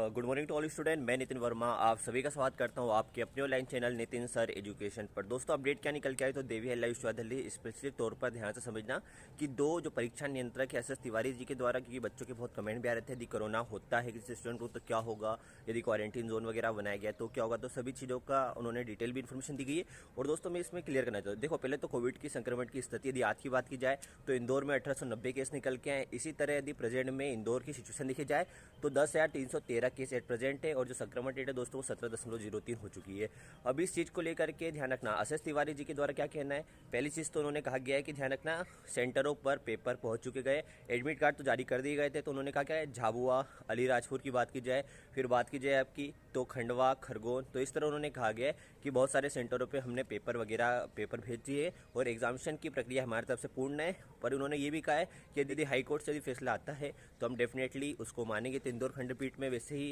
Good morning to all student. मैं नितिन वर्मा आप सभी का स्वागत करता हूं आपके अपने online channel Nitin sir education पर। दोस्तों अपडेट क्या निकल के आई तो देवी हल्ला विश्वविद्यालय स्पेसिफिक तौर पर ध्यान से समझना कि दो जो परीक्षा नियंत्रक है एस तिवारी जी के द्वारा, क्योंकि बच्चों के बहुत कमेंट भी आ रहे थे यदि कोरोना होता है किसी स्टूडेंट को तो क्या होगा, यदि क्वारंटीन जोन वगैरह बनाया गया तो क्या होगा, तो सभी चीज़ों का उन्होंने डिटेल भी इन्फॉर्मेशन दी गई है। और दोस्तों मैं इसमें क्लियर करना चाहता हूँ, देखो पहले तो कोविड की संक्रमण की स्थिति यदि आज की बात की जाए तो इंदौर में 1890 केस निकल के आए। इसी तरह यदि प्रेजेंट में इंदौर की सिचुएशन देखी जाए तो 10,313 केस एट प्रेजेंट है और जो संक्रमण रेट है दोस्तों वो 17.03 हो चुकी है। अब इस चीज़ को लेकर के ध्यान रखना, एस तिवारी जी के द्वारा क्या कहना है। पहली चीज़ तो उन्होंने कहा गया है कि ध्यान रखना सेंटरों पर पेपर पहुंच चुके गए, एडमिट कार्ड तो जारी कर दिए गए थे। तो उन्होंने कहा क्या है, झाबुआ अलीराजपुर की बात की जाए, फिर बात की जाए आपकी तो खंडवा खरगोन, तो इस तरह उन्होंने कहा गया है कि बहुत सारे सेंटरों पे हमने पेपर भेज दिए और एग्जामिनेशन की प्रक्रिया हमारी तरफ से पूर्ण है। पर उन्होंने ये भी कहा है कि यदि हाईकोर्ट से यदि फैसला आता है तो हम डेफिनेटली उसको मानेंगे। तो इंदौर खंडपीठ में वैसे ही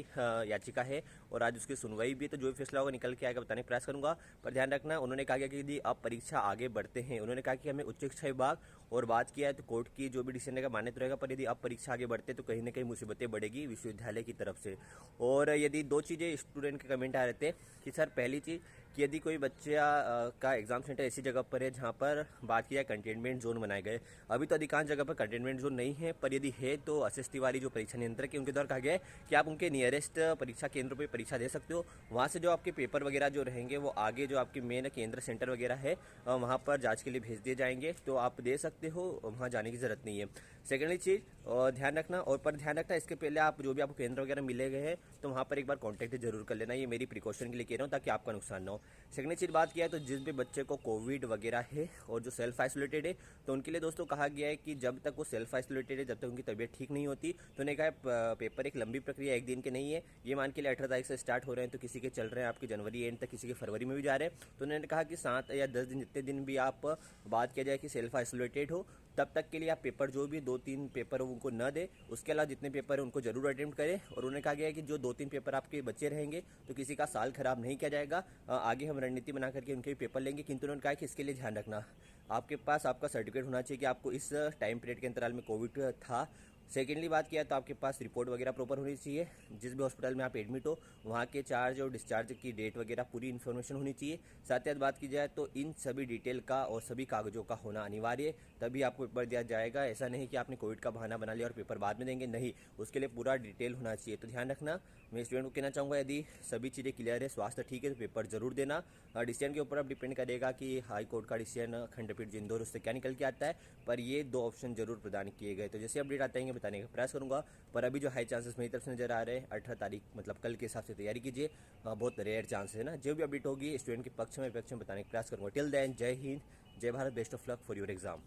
याचिका है और आज उसकी सुनवाई भी, तो जो भी फैसला होगा निकल के आएगा बताने का प्रयास करूंगा। पर ध्यान रखना उन्होंने कहा कि यदि आप परीक्षा आगे बढ़ते हैं, उन्होंने कहा कि हमें उच्च शिक्षा विभाग और बात किया है तो कोर्ट की जो भी डिसीजन रहेगा मान्य रहेगा, पर यदि आप परीक्षा आगे बढ़ते तो कहीं ना कहीं मुसीबतें बढ़ेगी विश्वविद्यालय की तरफ से। और यदि दो चीज़ें स्टूडेंट के कमेंट आ रहे थे कि सर पहली चीज़ कि यदि कोई बच्चा का एग्जाम सेंटर ऐसी जगह पर है जहां पर बात की जाए कंटेनमेंट जोन बनाए गए, अभी तो अधिकांश जगह पर कंटेनमेंट जोन नहीं है, पर यदि है तो एस तिवारी जो परीक्षा नियंत्रक है उनके द्वारा कहा गया है कि आप उनके नियरेस्ट परीक्षा केंद्र पर परीक्षा दे सकते हो। वहाँ से जो आपके पेपर वगैरह जो रहेंगे वो आगे जो आपके मेन केंद्र सेंटर वगैरह है वहाँ पर जाँच के लिए भेज दिए जाएंगे, तो आप दे सकते हो, वहाँ जाने की जरूरत नहीं है। सेकेंडली चीज़ ध्यान रखना, और पर ध्यान रखना इसके पहले आप जो भी आपको केंद्र वगैरह मिले गए हैं तो वहाँ पर एक बार कॉन्टैक्ट जरूर कर लेना, ये मेरी प्रिकॉशन के लिए कह रहा हूँ ताकि आपका नुकसान ना हो। सेकेंड चीज़ बात किया है तो जिस भी बच्चे को कोविड वगैरह है और जो सेल्फ आइसोलेटेड है तो उनके लिए दोस्तों कहा गया है कि जब तक वो सेल्फ आइसोलेटेड है, जब तक उनकी तबीयत ठीक नहीं होती, तो उन्हें कहा पेपर एक लंबी प्रक्रिया एक दिन के नहीं है। ये मान के लिए 18 तारीख से स्टार्ट हो रहे हैं तो किसी के चल रहे हैं आपके जनवरी एंड तक, किसी के फरवरी में भी जा रहे हैं। तो उन्होंने कहा कि 7 या 10 दिन जितने दिन भी आप बात किया जाए कि सेल्फ आइसोलेटेड हो तब तक के लिए आप पेपर जो भी 2-3 पेपर उनको न दे, उसके अलावा जितने पेपर है उनको जरूर अटेम्प्ट करें। और उन्होंने कहा गया है कि जो 2-3 पेपर आपके बच्चे रहेंगे तो किसी का साल खराब नहीं किया जाएगा, आगे हम रणनीति बना करके उनके भी पेपर लेंगे। किंतु उन्होंने कहा कि इसके लिए ध्यान रखना आपके पास आपका सर्टिफिकेट होना चाहिए कि आपको इस टाइम पीरियड के अंतराल में कोविड था। सेकेंडली बात किया तो आपके पास रिपोर्ट वगैरह प्रॉपर होनी चाहिए, जिस भी हॉस्पिटल में आप एडमिट हो वहाँ के चार्ज और डिस्चार्ज की डेट वगैरह पूरी इन्फॉर्मेशन होनी चाहिए। साथ ही बात की जाए तो इन सभी डिटेल का और सभी कागजों का होना अनिवार्य, तभी आपको पेपर दिया जाएगा। ऐसा नहीं कि आपने कोविड का बहाना बना लिया और पेपर बाद में देंगे, नहीं, उसके लिए पूरा डिटेल होना चाहिए। तो ध्यान रखना, मैं स्टूडेंट को कहना चाहूँगा यदि सभी चीज़ें क्लियर है, स्वास्थ्य ठीक है तो पेपर जरूर देना। डिसीजन के ऊपर अब डिपेंड करेगा कि हाई कोर्ट का डिसीजन खंडपीठ इंदौर उससे क्या निकल के आता है, पर ये 2 ऑप्शन जरूर प्रदान किए गए। तो जैसे अपडेट आते हैं बताने का प्रयास करूँगा, पर अभी जो हाई चांसेस मेरी तरफ से नजर आ रहे हैं 18 तारीख मतलब कल के हिसाब से तैयारी कीजिए, बहुत रेयर चांसेस है ना। जो भी अपडेट होगी स्टूडेंट के पक्ष में विपक्ष में बताने का प्रयास करूँगा। टिल देन जय हिंद, जय Bharat, best of luck for your exam.